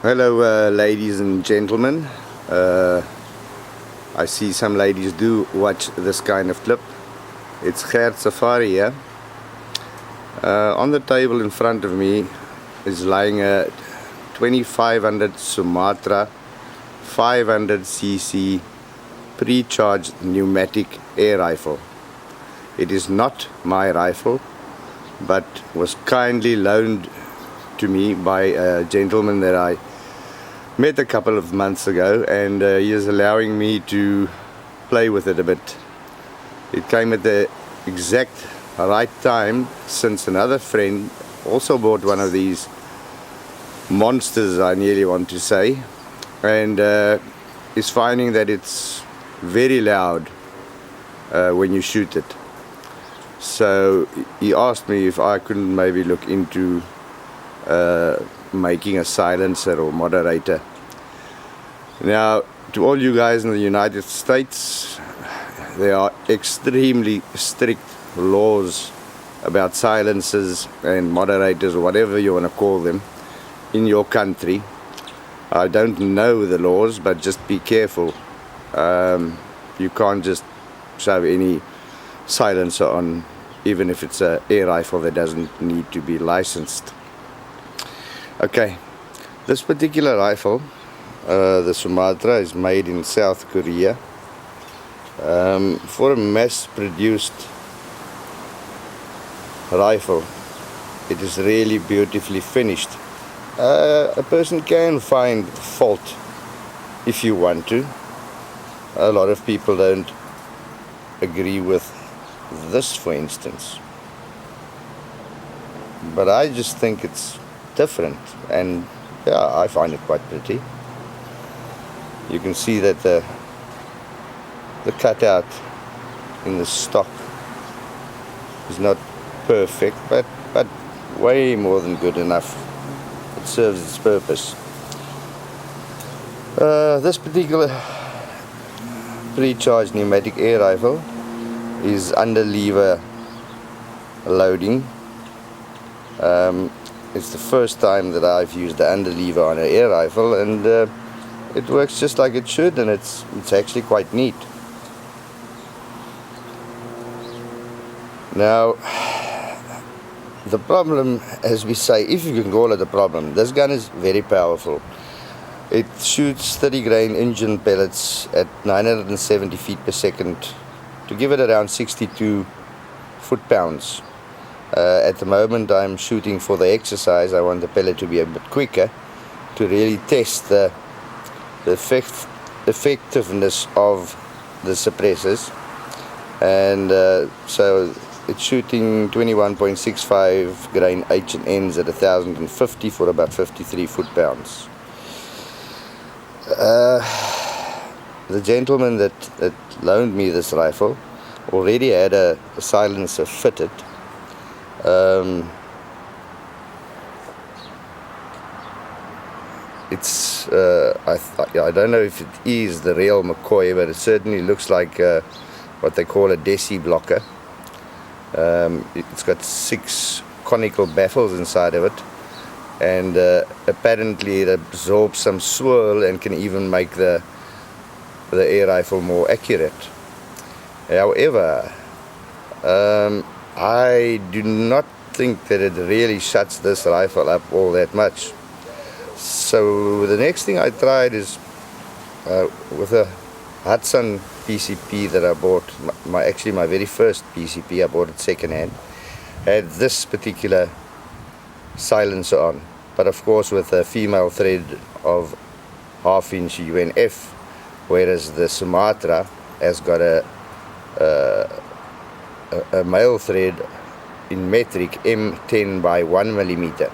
Hello, ladies and gentlemen. I see some ladies do watch this kind of clip. It's Gert Safari here. On the table in front of me is lying a 2500 Sumatra 500cc pre-charged pneumatic air rifle. It is not my rifle, but was kindly loaned to me by a gentleman that I met a couple of months ago, and he is allowing me to play with it a bit. It came at the exact right time, since another friend also bought one of these monsters, I nearly want to say, and is finding that it's very loud when you shoot it. So he asked me if I couldn't maybe look into making a silencer or moderator. Now, to all you guys in the United States, there are extremely strict laws about silencers and moderators, or whatever you want to call them, in your country. I don't know the laws, but just be careful. You can't just shove any silencer on, even if it's an air rifle that doesn't need to be licensed. Okay, this particular rifle, the Sumatra, is made in South Korea for a mass-produced rifle. It is really beautifully finished. A person can find fault if you want to. A lot of people don't agree with this, for instance, but I just think it's different, and yeah, I find it quite pretty. You can see that the cutout in the stock is not perfect, but way more than good enough. It serves its purpose. This particular pre-charged pneumatic air rifle is under lever loading. It's the first time that I've used the under lever on an air rifle, and it works just like it should, and it's actually quite neat. Now, the problem, as we say, if you can call it a problem, this gun is very powerful. It shoots 30 grain engine pellets at 970 feet per second to give it around 62 foot-pounds. At the moment I'm shooting for the exercise. I want the pellet to be a bit quicker to really test the effectiveness of the suppressors, and so it's shooting 21.65 grain H&Ns at 1050 for about 53 foot-pounds. The gentleman that loaned me this rifle already had a silencer fitted. It's I don't know if it is the real McCoy, but it certainly looks like what they call a deci blocker. It's got 6 conical baffles inside of it, and apparently it absorbs some swirl and can even make the air rifle more accurate. However, I do not think that it really shuts this rifle up all that much. So the next thing I tried is with a Hudson PCP that I bought, actually my very first PCP, I bought it second hand, had this particular silencer on, but of course with a female thread of 1/2 inch UNF, whereas the Sumatra has got a male thread in metric M10 by 1 millimeter.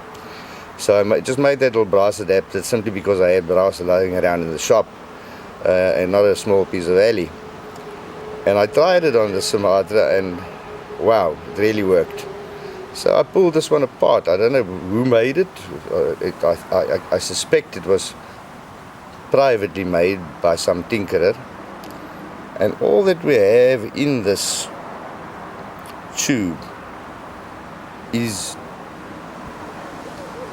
So I just made that little brass adapter simply because I had brass lying around in the shop and not a small piece of alley. And I tried it on the Sumatra, and wow, it really worked. So I pulled this one apart. I don't know who made it. I suspect it was privately made by some tinkerer. And all that we have in this tube is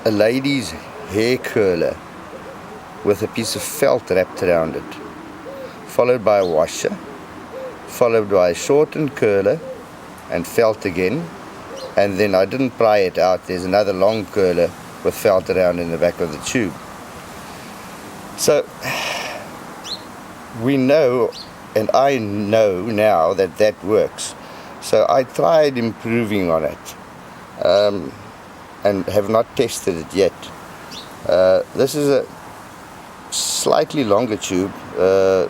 a lady's hair curler with a piece of felt wrapped around it, followed by a washer, followed by a shortened curler and felt again, and then I didn't pry it out. There's another long curler with felt around in the back of the tube. So we know, and I know now that that works. So I tried improving on it, and have not tested it yet. This is a slightly longer tube. The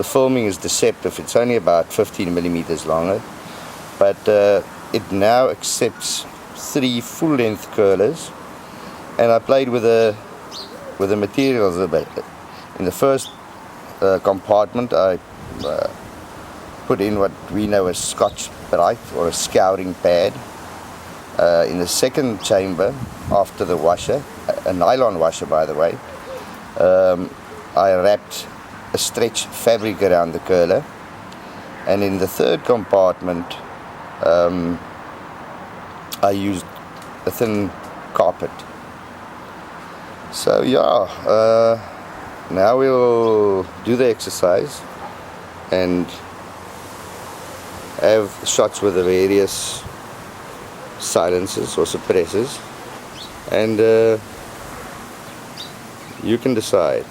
filming is deceptive. It's only about 15 millimeters longer, but it now accepts 3 full-length curlers, and I played with the materials a bit. In the first compartment, I put in what we know as Scotch Brite, or a scouring pad. In the second chamber, after the washer, a nylon washer by the way, I wrapped a stretch fabric around the curler, and in the third compartment I used a thin carpet. So yeah, now we'll do the exercise and have shots with the various silencers or suppressors, and you can decide.